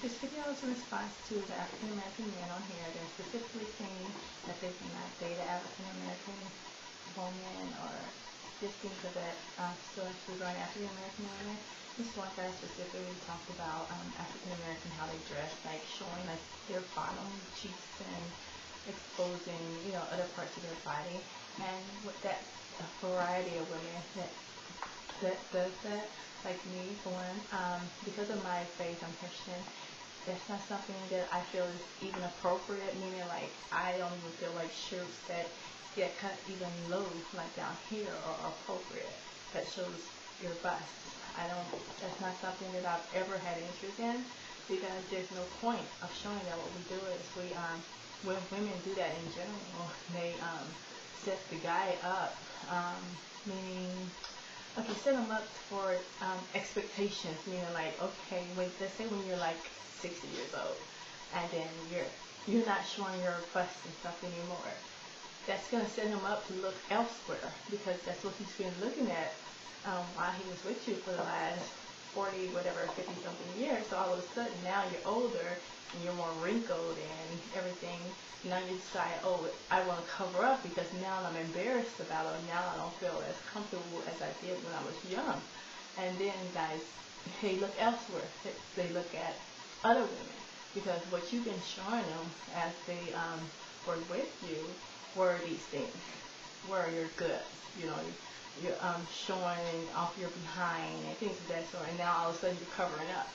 This video is in response to the African American men on here. They're specifically saying that they cannot date an African American woman or just things of that sort regarding African American women. This one guy specifically talked about African American, how they dress, like showing like their bottom cheeks and exposing, you know, other parts of their body. And with that, a variety of women that does that, like me for one, because of my faith, I'm Christian. That's not something that I feel is even appropriate, meaning like I don't even feel like shirts that get cut even low, like down here, are appropriate. That shows your bust. That's not something that I've ever had interest in, because there's no point of showing that. What we do is when women do that in general, they set the guy up, meaning, okay, set them up for expectations, meaning like, okay, let's say when you're like 60 years old, and then you're not showing your bust and stuff anymore. That's going to set him up to look elsewhere, because that's what he's been looking at while he was with you for the last 40, whatever, 50 something years. So all of a sudden now you're older and you're more wrinkled and everything. Now you decide, oh, I want to cover up because now I'm embarrassed about it. Now I don't feel as comfortable as I did when I was young. And then guys, they look elsewhere. They look at other women, because what you've been showing them as they were with you were these things, were your goods, you know, you're showing off your behind and things of that sort, and now all of a sudden you're covering up.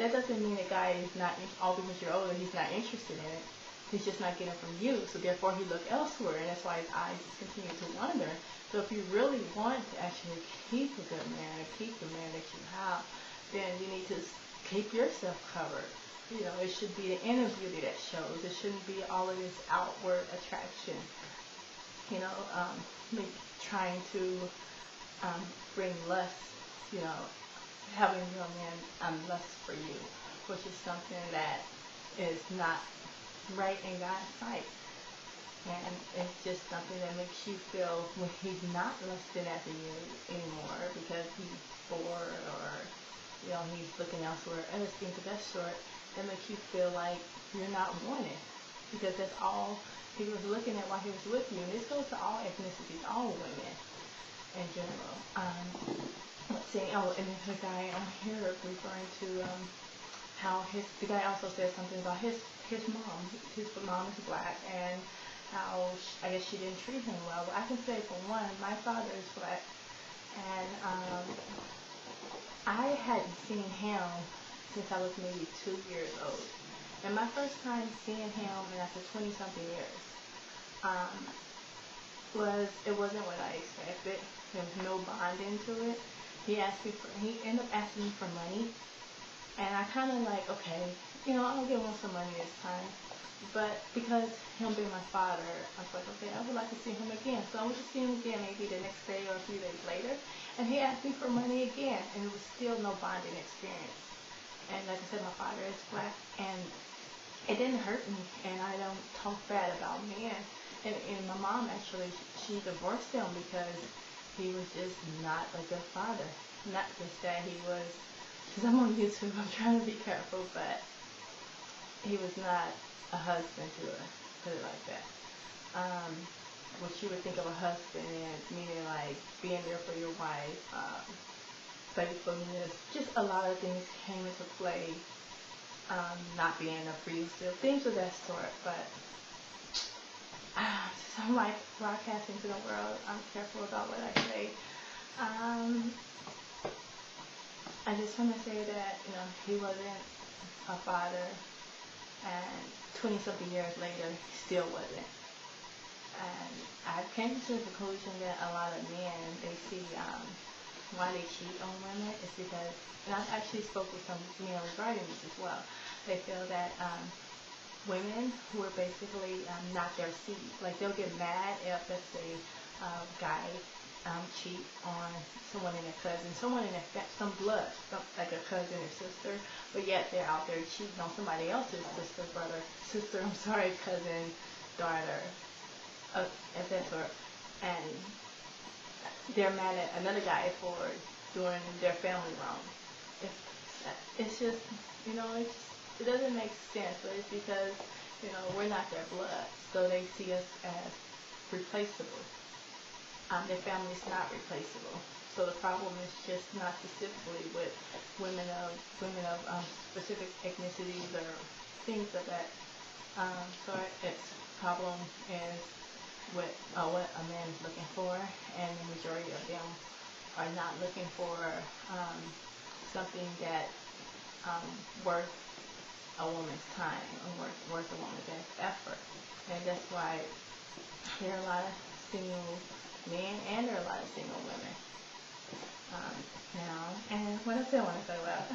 That doesn't mean the guy is not, all because you're older, he's not interested in it. He's just not getting it from you, so therefore he looked elsewhere, and that's why his eyes just continue to wander. So if you really want to actually keep a good man, and keep the man that you have, then you need to keep yourself covered. You know, it should be the inner beauty that shows. It shouldn't be all of this outward attraction. You know, trying to bring lust, you know, having your man lust for you, which is something that is not right in God's sight. And it's just something that makes you feel when he's not lusting after you anymore because he's bored, or you know, he's looking elsewhere, and it's things of that sort, that makes you feel like you're not wanted, because that's all he was looking at while he was with you. And this goes to all ethnicities, all women in general. Let's see. Oh, and then the guy on here referring to how the guy also said something about his mom. His mom is black, and how I guess she didn't treat him well. But I can say, for one, my father is black, and I hadn't seen him since I was maybe 2 years old. And my first time seeing him, and after 20-something years, it wasn't what I expected. There was no bonding to it. He ended up asking me for money, and I kind of like, okay, you know, I'll give him some money this time. But because him being my father, I was like, okay, I would like to see him again. So I went to see him again maybe the next day or a few days later, and he asked me for money again, and it was still no bonding experience. And like I said, my father is black, and it didn't hurt me, and I don't talk bad about men. And my mom actually, she divorced him because he was just not a good father. Not just that he was, because I'm on YouTube, I'm trying to be careful, but he was not a husband to her, put it like that. What you would think of a husband, meaning like being there for your wife, faithfulness, just a lot of things came into play, not being abusive, things of that sort. But so I'm like broadcasting to the world, I'm careful about what I say. I just want to say that, you know, he wasn't a father, and 20-something years later, he still wasn't. And I came to the conclusion that a lot of men, they see why they cheat on women is because, and I've actually spoke with some men regarding this as well, they feel that women who are basically not their seed, like they'll get mad if, let's say, a guy cheat on someone in their cousin, someone in their some blood, like a cousin or sister, but yet they're out there cheating on somebody else's cousin, daughter, etc. And they're mad at another guy for doing their family wrong. It's just, you know, it's it doesn't make sense, but it's because, we're not their blood, so they see us as replaceable. Their family's not replaceable. So the problem is just not specifically with women of specific ethnicities or things of that sort. Its problem is with what a man is looking for, and the majority of them are not looking for something that worth a woman's time or worth a woman's effort. And that's why there are a lot of single men and there are a lot of single women now. And what else I want to say about?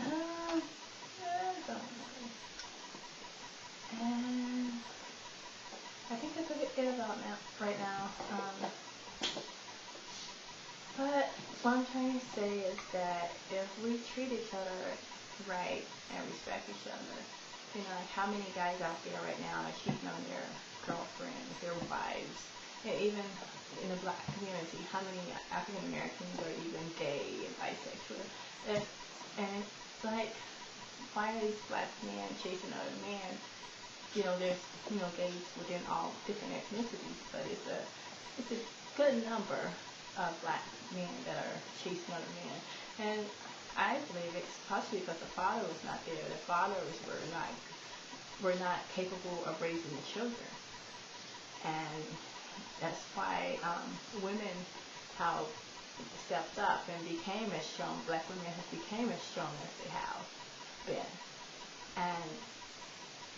And I think that's it about now, right now. But what I'm trying to say is that if we treat each other right and respect each other, like how many guys out there right now are cheating on their girlfriends, their wives, and even in the black community, how many African Americans are even gay and bisexual? And it's like, why are these black men chasing other men? There's gays within all different ethnicities, but it's a good number of black men that are chasing other men. And I believe it's possibly because the father was not there. The fathers were not capable of raising the children. And that's why women have stepped up and became as strong. Black women have become as strong as they have been. And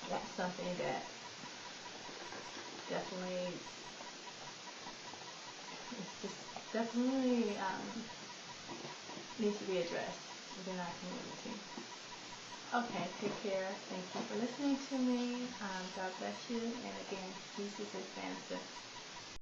that's something that definitely needs to be addressed within our community. Okay, take care. Thank you for listening to me. God bless you. And again,